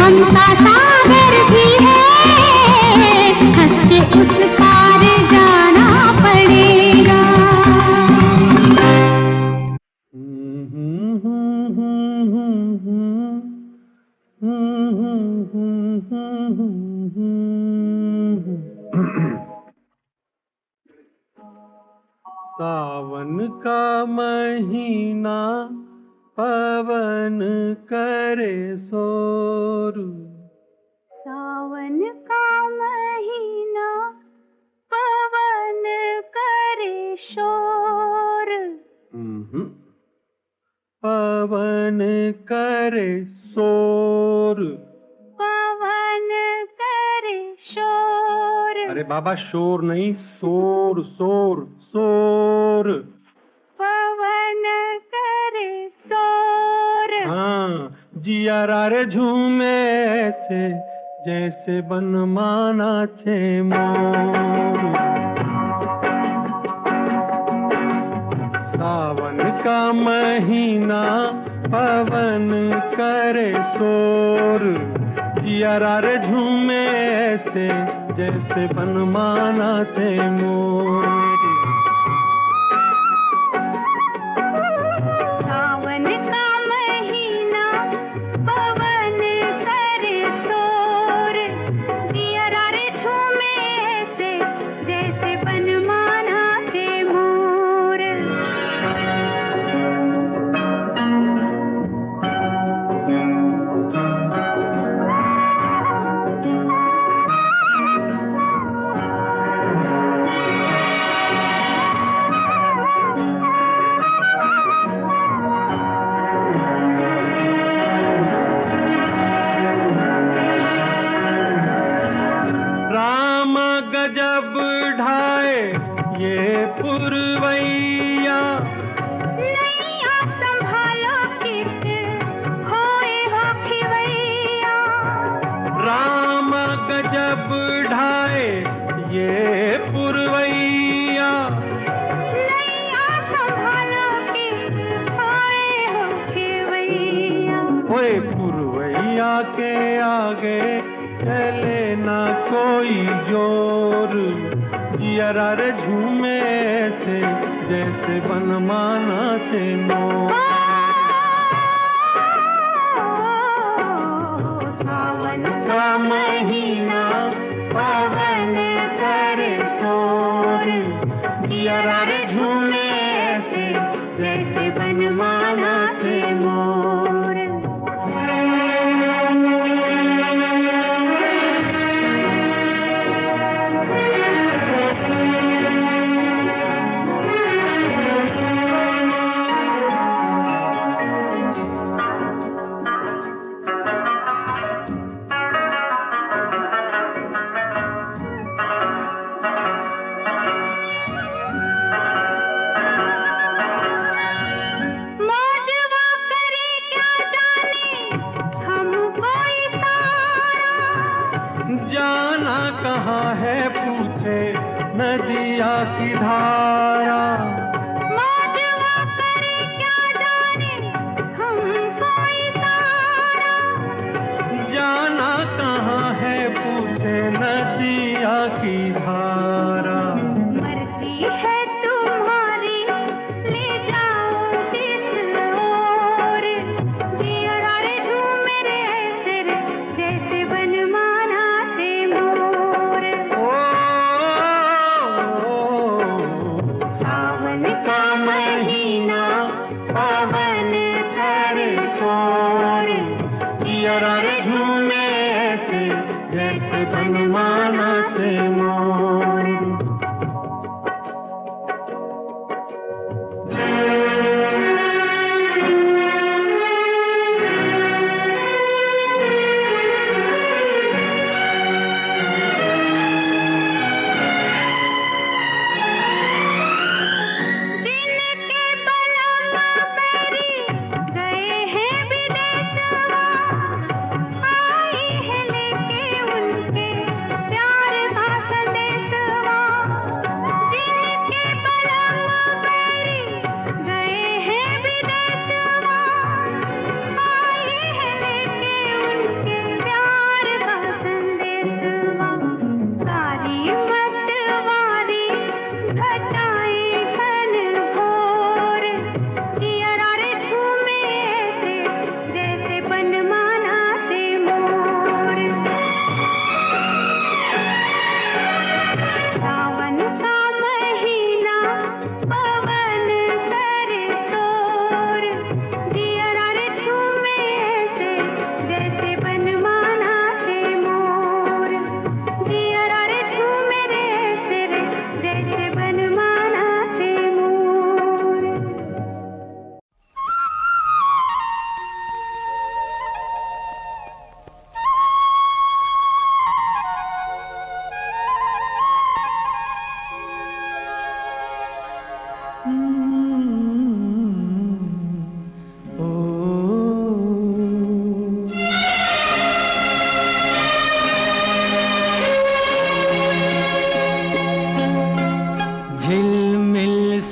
गम का सागर भी है, हंस के उस पार जाना पड़ेगा। सावन का महीना पवन करे शोर। सावन का महीना पवन करे शोर। पवन करे शोर। पवन करे शोर। अरे बाबा शोर नहीं, शोर शोर शोर। पवन करे शोर। हाँ, जियारा रे झूमे ऐसे जैसे बनमाना छे मोर। सावन का महीना पवन करे शोर। जियारा रे झूमे ऐसे जैसे बनमाना छे मोर। सावन का महीना पवन करे शोर। जियारा रे झूमे ऐसे जैसे बनमाना छे मोर। राम गजब ढाए ये पुरवैया। नैया संभालो कित खोए हो खिवैया। राम गजब ढाए ये पुरवैया। नैया संभालो कित खोए हो खिवैया। ओए पुरवैया के आगे चले ना कोई जोर। जियारा रे झूमे ऐसे जैसे बनमाना छे मोर। सावन का महीना पवन करे शोर। जियारा रे झूमे ऐसे जैसे बनमाना छे मोर। मौजवा करे क्या जाने हमको इशारा। जाना कहाँ है पूछे नदिया की धारा। मौजवा करे क्या जाने हमको इशारा। जाना कहाँ है पूछे नदिया की धारा। मर्जी है तुम्हारी ले जाओ जिस ओर। जियारा रे झूमे रे ऐसे रे जैसे बनमाना छे मोर। ओ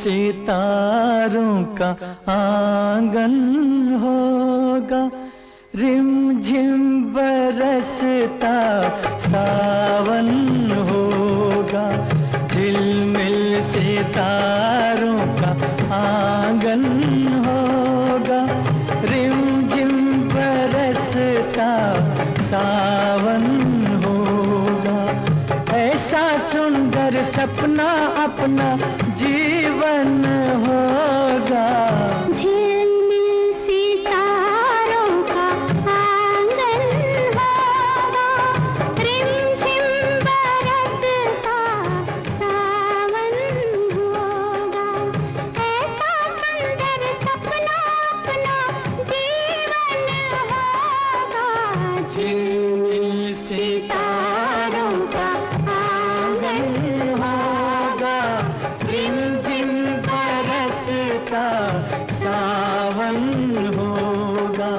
सितारों का आंगन होगा, रिमझिम बरसता सावन होगा। झिलमिल सितारों का आंगन होगा, रिमझिम बरसता सावन होगा। ऐसा सुंदर सपना अपना जीवन होगा। झिलमिल सितारों का आंगन होगा, रिमझिम बरसता सावन होगा। ऐसा सुंदर सपना अपना जीवन होगा। झिलमिल सितारों का आंगन होगा, रिमझिम बरसता सावन होगा।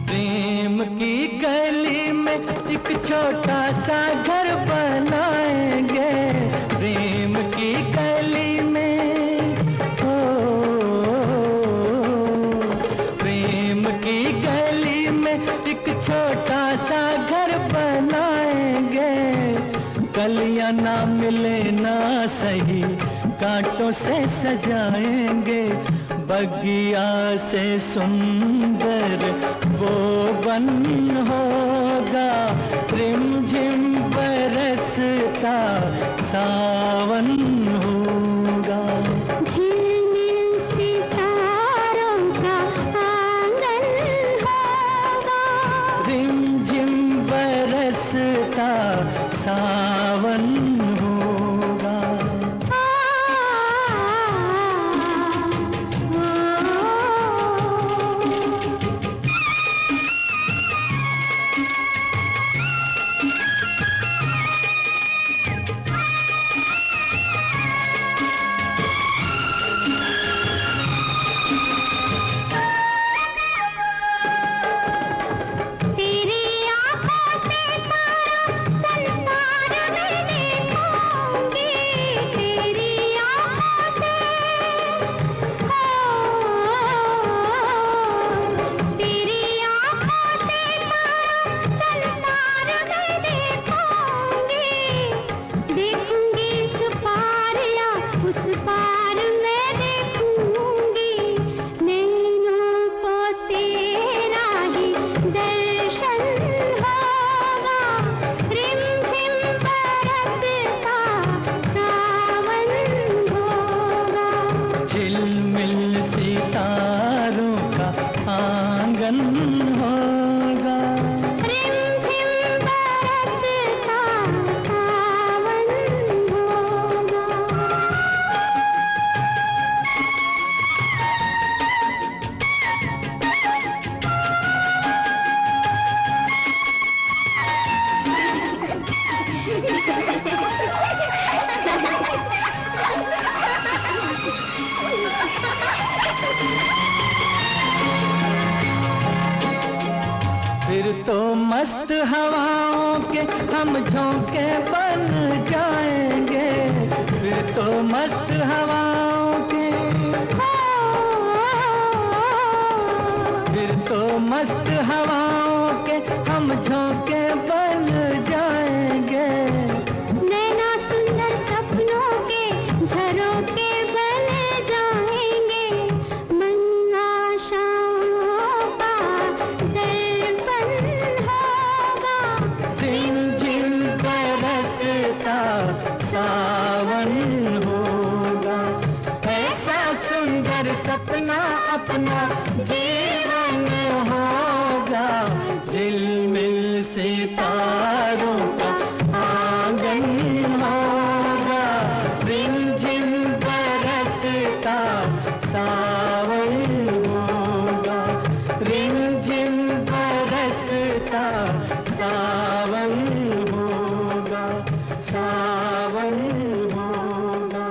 प्रेम की गली में एक छोटा सा घर बनाएंगे, प्रेम की गली में, ओ, प्रेम की गली में एक छोटा सा घर बनाएंगे। कलियां ना मिले ना सही, कांटों से सजाएंगे। बगिया से सुंदर वो बन होगा, रिमझिम बरसता सावन होगा। झिलमिल सितारों का आंगन होगा, रिमझिम बरसता सावन होगा। तेरी आँखों से सारा संसार मैं देखूंगी, तेरी आँखों से, तेरी आँखों से सारा संसार मैं देखूंगी। देखूंगी इस पार या उस पार मैं देखूंगी। नैनों को तेरा ही दर्शन होगा, रिमझिम बरसता सावन होगा। झिलमिल सितारों का आंगन होगा, रिमझिम बरसता सावन होगा। फिर तो मस्त हवाओं के हम झोंके बन जाएंगे। फिर तो मस्त हवाओं के, फिर तो मस्त हवाओं के हम झोंके बन जाएंगे। नैना सुंदर सपनों के झरोके बन जाएंगे। मन आशाओं का दर्पण होगा, रिमझिम बरसता सावन होगा। ऐसा सुंदर सपना अपना जीवन होगा। झिलमिल सितारों का आंगन होगा, रिमझिम बरसता सावन होगा। रिमझिम बरसता सावन होगा, सावन होगा,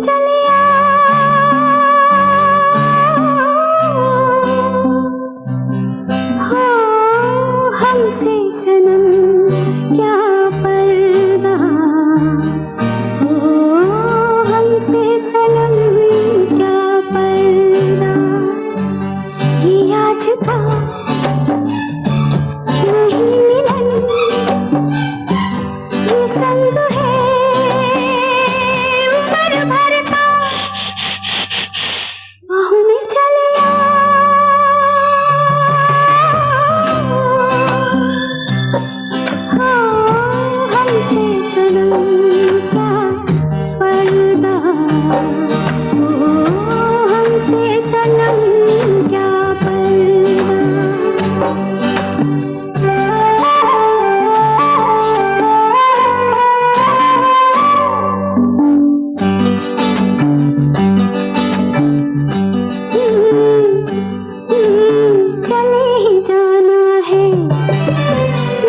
चलिया हो हमसे सनम क्या पर्दा हो हमसे सनम क्या पर्दा ये आज का नहीं मिलन ये संग है उम्र भर का बाहों में चलिया हाँ हमसे सनम क्या पर्दा हो हमसे सनम क्या पर्दा चले ही जाना है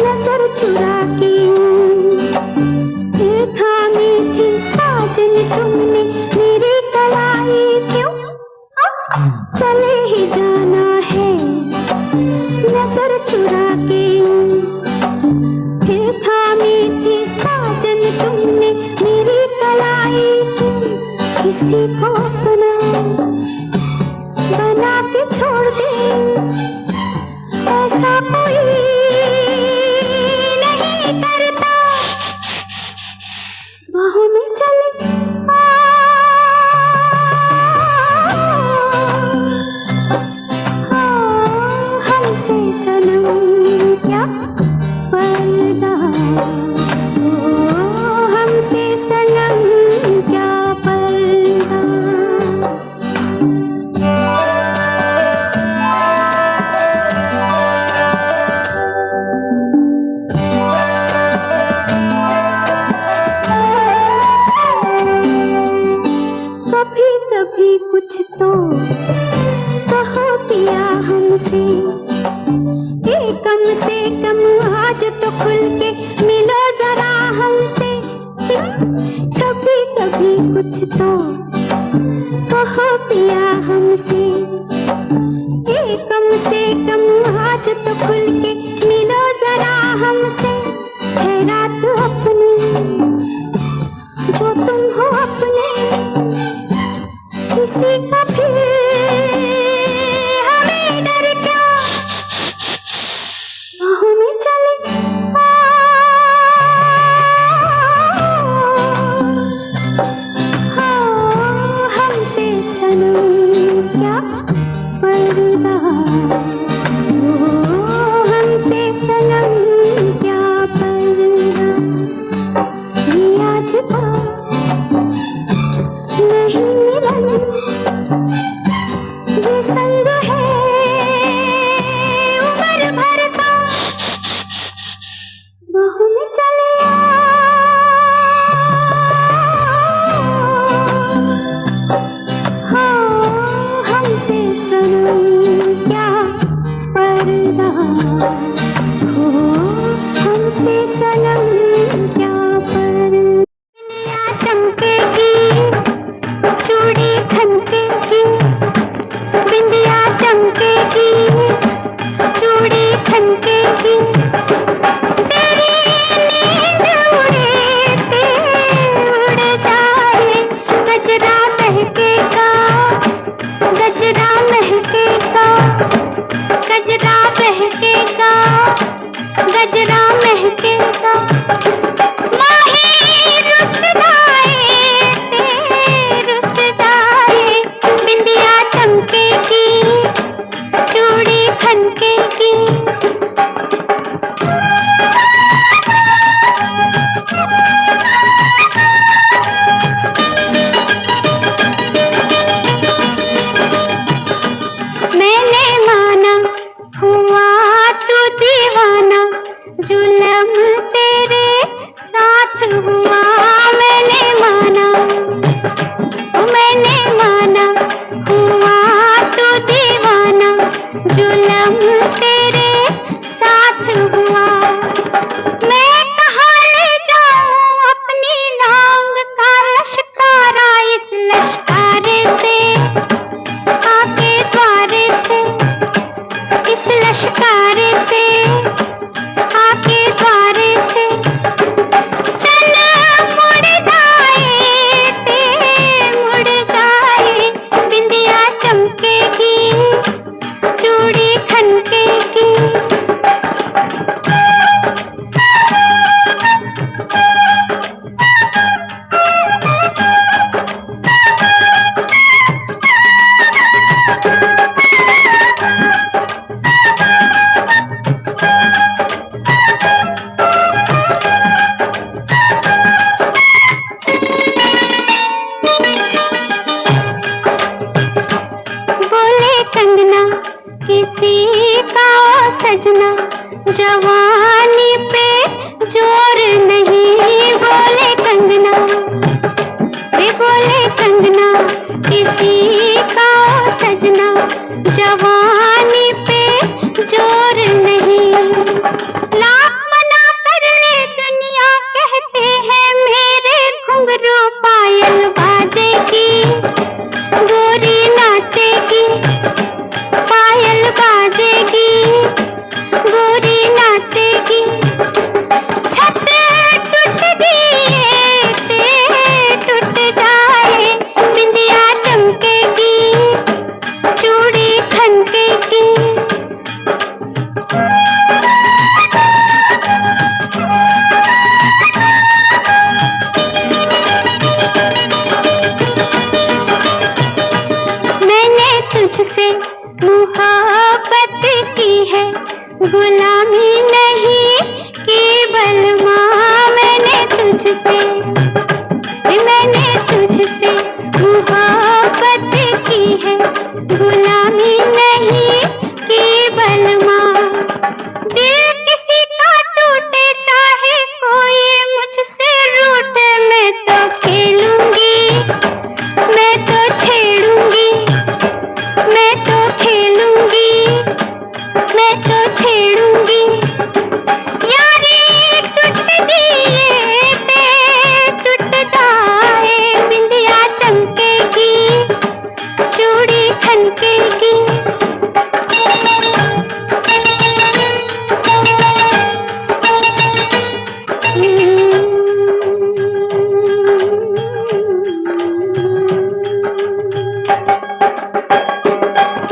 नजर चुरा के फिर थामी थी साजन तुमने मेरी कलाई क्यों चले ही जाना है नजर चुरा के फिर थामी थी साजन तुमने मेरी कलाई क्यों किसी को अपना बना के छोड़ दे ऐसा कोई नहीं करता बाहों में चले हमसे सनम क्या पर्दा हो हमसे सनम क्या पर्दा कभी कभी कुछ तो कहो पिया हमसे ये कम से कम आज तो खुल के मिलो जरा हमसे कभी कभी कुछ तो कहो पिया हमसे ये कम से कम आज तो खुल के मिलो जरा हमसे है रात अपनी जो तुम हो अपने किसी का फिर हमें डर क्या बाहों में चले हाँ हमसे सनम क्या पर्दा हो हमसे सनम क्या पर्दा जवानी पे जोर नहीं, बोले कंगना, वे बोले कंगना, किसी का ओ सजना, जवानी पे जोर नहीं। लाख मना कर ले दुनिया, कहते हैं मेरे घुंघरू पायल बाजेगी, गोरी नाचेगी, पायल बाजेगी, गोरी नाचेगी। छत टूट दिए टूट जाए, बिंदिया चमकेगी, चूड़ी खनकेगी। मैंने तुझसे मोहब्बत की है, गुलामी नहीं की बलमा। मैंने तुझसे मोहब्बत की है, गुलामी नहीं की बलमा। दिल किसी का टूटे चाहे कोई मुझसे रूठे, मैं तो खेलूंगी, मैं तो छेड़ूंगी, मैं तो खेलूंगी, मैं तो छेड़ूंगी। यारी टूट दिए टूट जाए, बिंदिया चमकेगी, चूड़ी खनकेगी।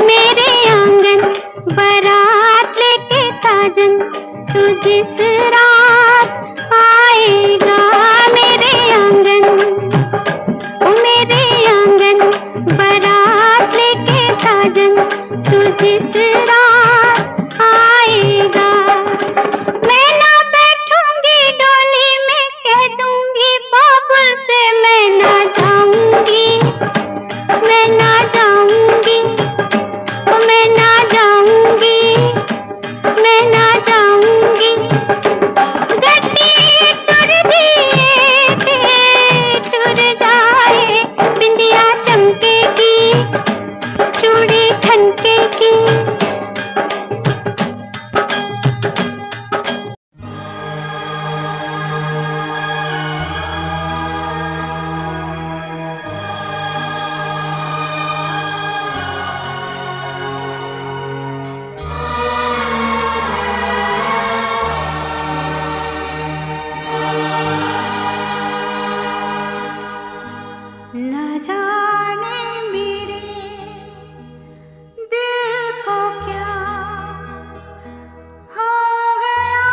मेरे आंगन बारात लेके साजन, तू जिस रात आएगा। मेरे आंगन बारात लेके साजन, तू जिस रात आएगा। मैं ना बैठूंगी डोली में, कह दूंगी बाबुल से मैं ना जाऊंगी, मैं ना जाऊंगी, मैं ना जाऊंगी, मैं ना जाऊंगी। गड्डी टूट दिए टूट जाए, बिंदिया चमकेगी, चूड़ी खनकेगी। न जाने मेरे दिल को क्या हो गया,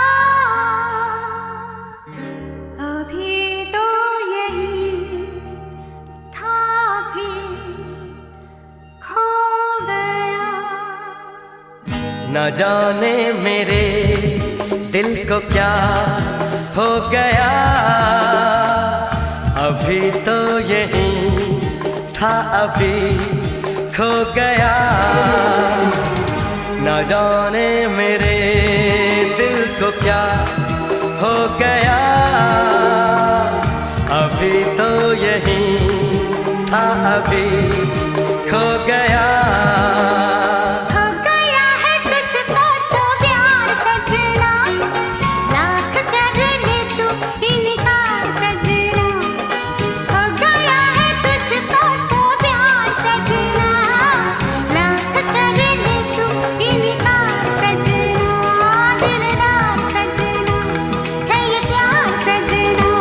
अभी तो यही था भी खो गया। न जाने मेरे दिल को क्या हो गया, अभी तो यही था अभी खो गया। न जाने मेरे दिल को क्या हो गया, अभी तो यही था अभी खो गया। हो गया है तुझको तो प्यार सजना, लाख कर ले तू इनकार सजना। हो गया है तुझको तो प्यार सजना, लाख कर ले तू इनकार सजना। दिलदार सजना है ये प्यार सजना।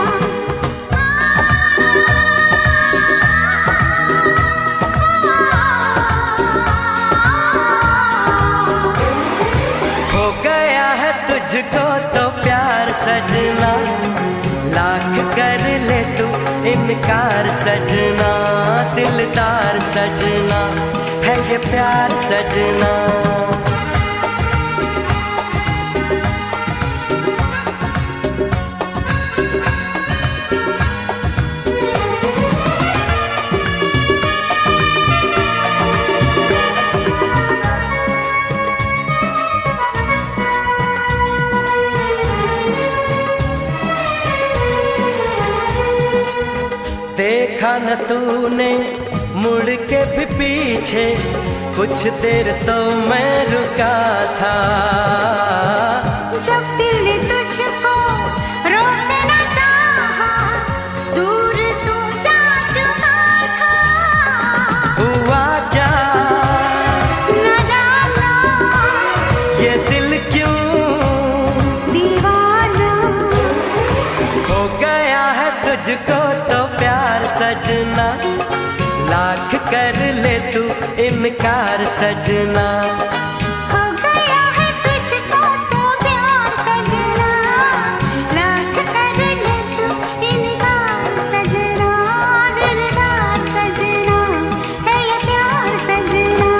हो गया है तुझको तो प्यार सजना, लाख कर ले तू इनकार सजना। दिलदार सजना है ये प्यार सजना। न तूने मुड़ के भी पीछे, कुछ देर तो मैं रुका था। जब दिल ने तुझको रोकना चाहा, दूर तू जा चुका था। हुआ क्या न जाना ये दिल क्यों दीवाना, हो गया है तुझको तो प्यार सजना, लाख कर ले तू इनकार सजना। हो गया है तुझको तो प्यार सजना, लाख कर ले तू इनकार सजना। दिलदार सजना है ये प्यार सजना।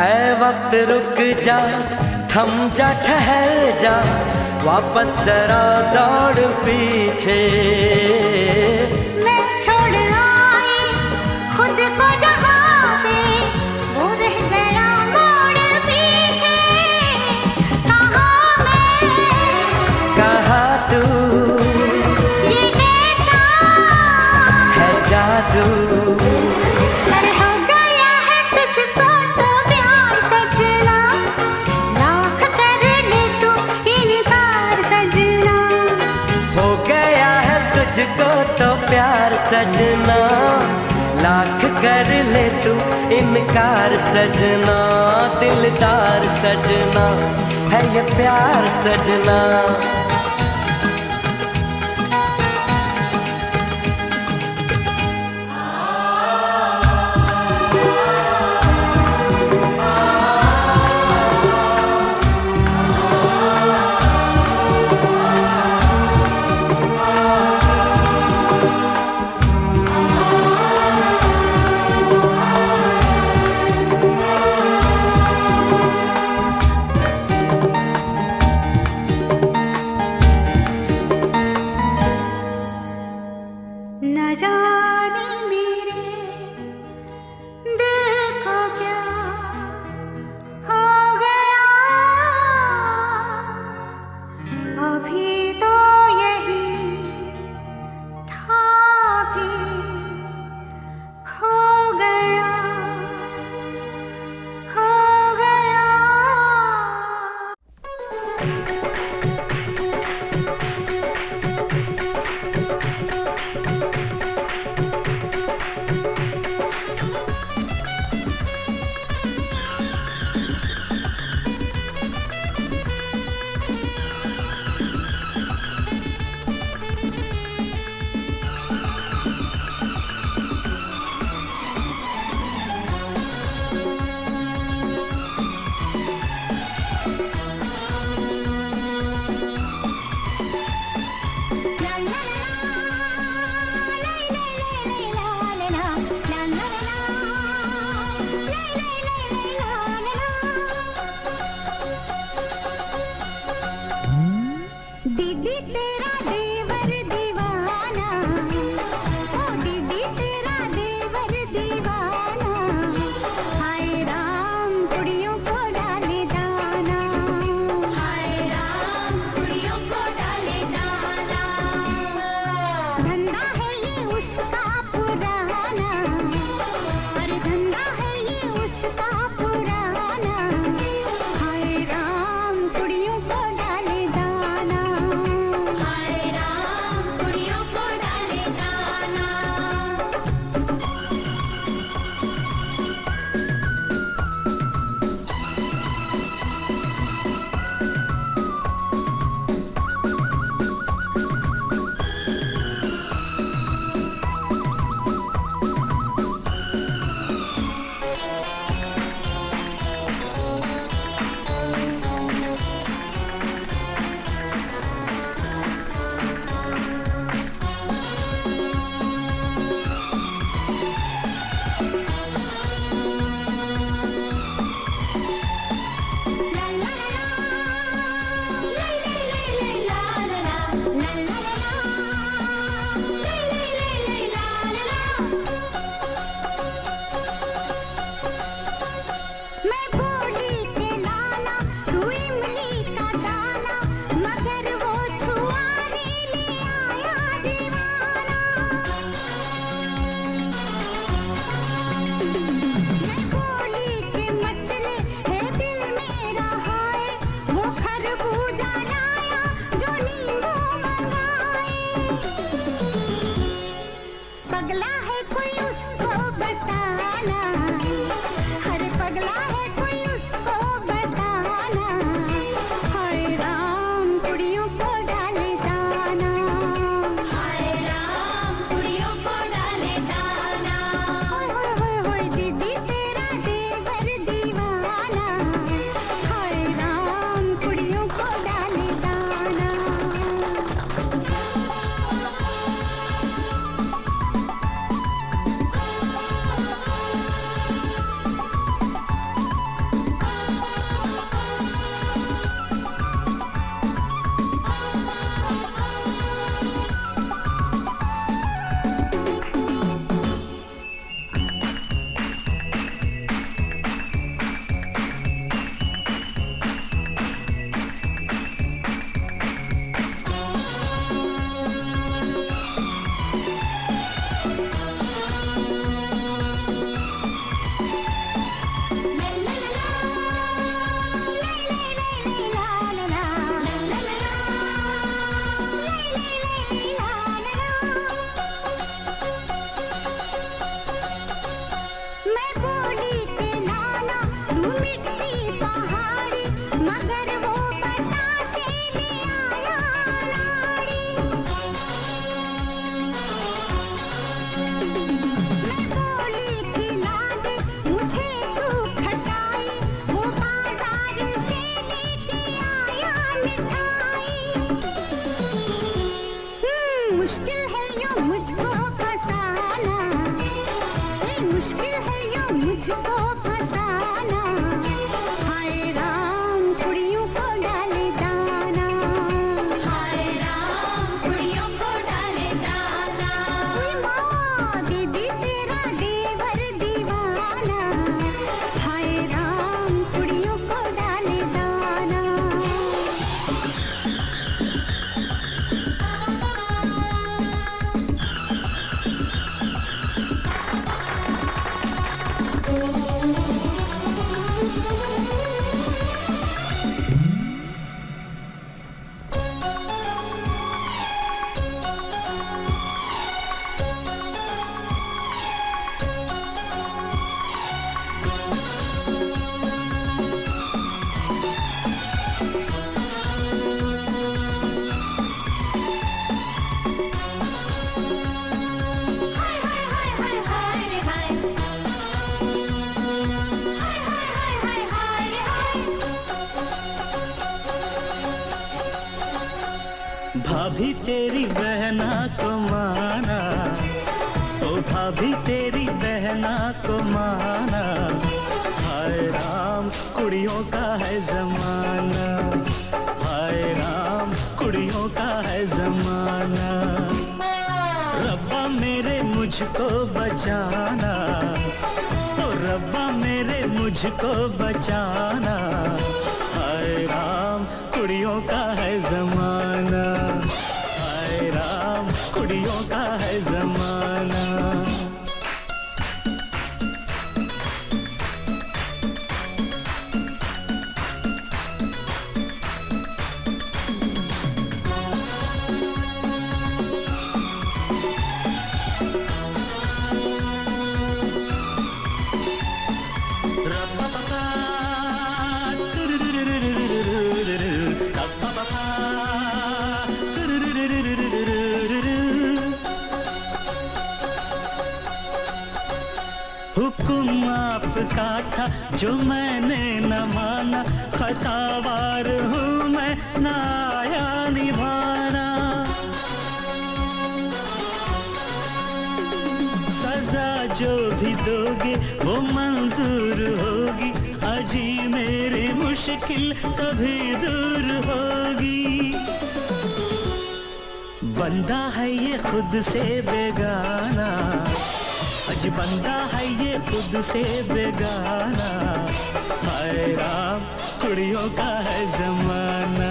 ऐ वक्त रुक जा, थम जा, ठहर जा, वापस जरा दौड़ पीछे। मैं छोड़ आई खुद को जहाँ पे, वो रह गया मोड़ पीछे। कहाँ मैं कहाँ तू ये कैसा है जादू, अरे हो गया है तुझको तो प्यार सजना, लाख कर ले तू इनकार सजना। हो गया है तुझको तो प्यार सजना, लाख कर ले तू इनकार सजना। दिलदार सजना है ये प्यार सजना। न जाने मेरे दिल को क्या हो गया, अभी तो यही था भी खो गया, खो गया। पगला है कोई उसको बताना, हर पगला है कोई उसको बताना, हाय राम कुड़ियों को डाले दाना, हाय राम कुड़ियों को डाले दाना, होय होय होय दीदी तेरा देवर दीवाना, हाय राम कुड़ियों को डाले दाना। मैं बोली के लाना तू मिट्टी पहाड़ी, मगर वो बताशे ले आया लाड़ी। मैं बोली खिला दे मुझे तू खटाई, वो बाजार से लेके आया मिठाई। मुश्किल है यूं मुझको फसाना, मुश्किल है यूं मुझको फसाना, हाय राम कुड़ियों को डाले दाना, हाय राम कुड़ियों को डाले दाना। माँ दीदी तेरा देवर दीवाना, हाय राम कुड़ियों को डाले दाना। भाभी तेरी बहना को माना, ओ भाभी तेरी बहना को माना, हाय राम कुड़ियों का है जमाना, हाय राम कुड़ियों का है जमाना। रब्बा मेरे मुझको बचाना, ओ रब्बा मेरे मुझको बचाना, हाय राम कुड़ियों का है जमाना, हाय राम कुड़ियों का है जमाना। हुक्म आपका था जो मैंने न माना, खतावार हूँ मैं ना आया निभाना। सजा जो भी दोगे वो मंजूर होगी, अजी मेरी मुश्किल कभी दूर होगी। बंदा है ये खुद से बेगाना, आज बंदा है ये खुद से बेगाना, हाय राम कुड़ियों का है जमाना,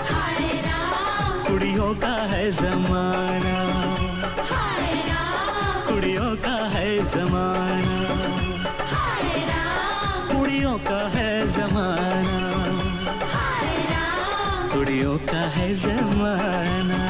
हाय राम कुड़ियों का है जमाना, हाय राम कुड़ियों का है जमाना, हाय राम कुड़ियों का है जमाना, हाय राम कुड़ियों का है जमाना।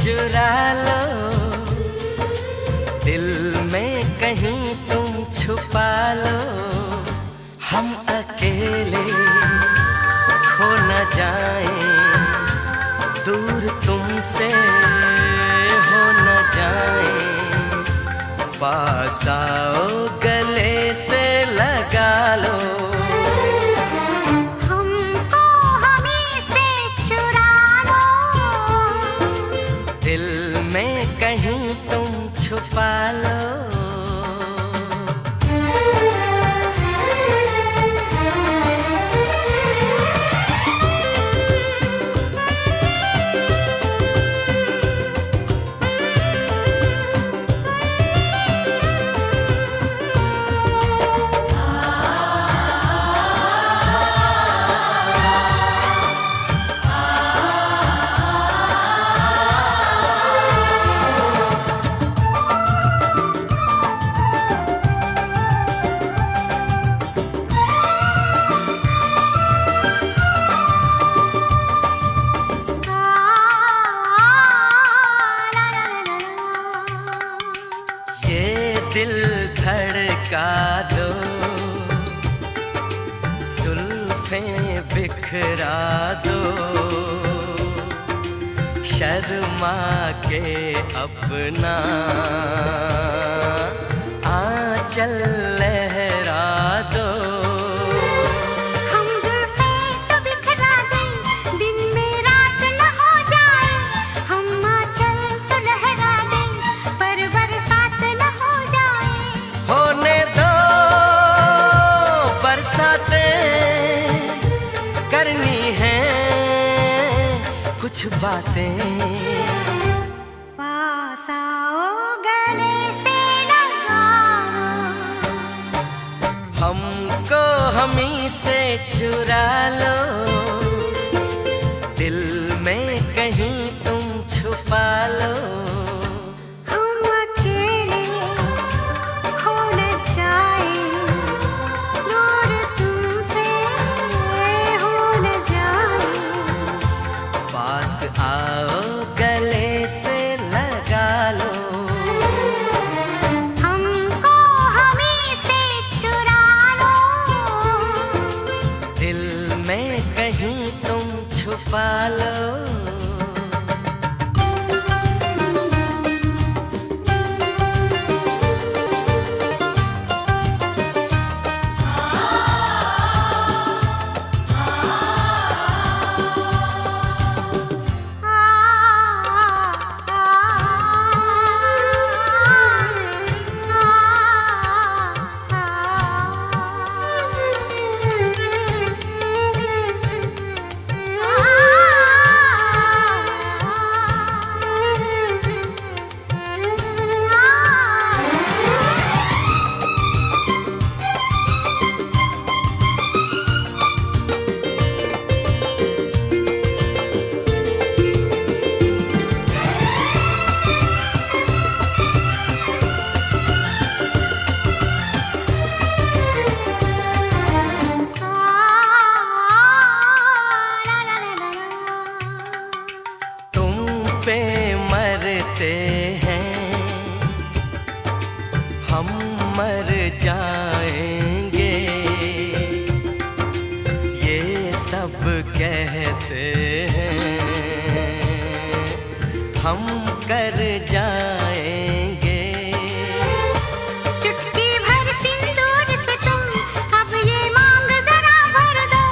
चुरा लो, दिल में कहीं तुम छुपा लो। हम अकेले खो न जाएं, दूर तुमसे हो न जाएं। पास आओ, गले से लगा लो, हमको हमी से चुरा लो, दिल में कहीं तुम छुपा लो। दिल धड़का दो, जुल्फे बिखरा दो, शर्मा के अपना आंचल लहरा दो। हम जुल्फे तो बिखरा दें, दिन में रात न हो जाए। हम आंचल तो लहरा दें, पर बरसात न हो जाए। होने दो बरसातें, करनी है कुछ बातें। पास आओ, गले से लगा लो, हमको हमी से चुरा लो, दिल में कहीं तुम छुपा लो। हम अकेले खो न जाए, दूर तुमसे हो न जाए। पास आओ, गले से लगा लो, हमको हमी से चुरा लो, दिल में कहीं तुम छुपा लो। पे मरते हैं, हम मर जाएंगे, ये सब कहते हैं, हम कर जाएंगे। चुटकी भर सिंदूर से तुम अब ये मांग जरा भर दो।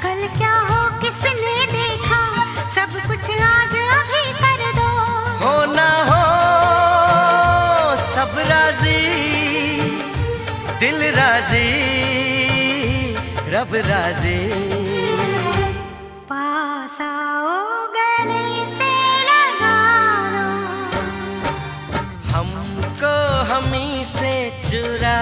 कल क्या हो किसने देखा, सब कुछ आज अभी कर दो। हो ना हो सब राजी, दिल राजी, रब राजी। पास आओ, गले से लगा लो, हमको हमी से चुरा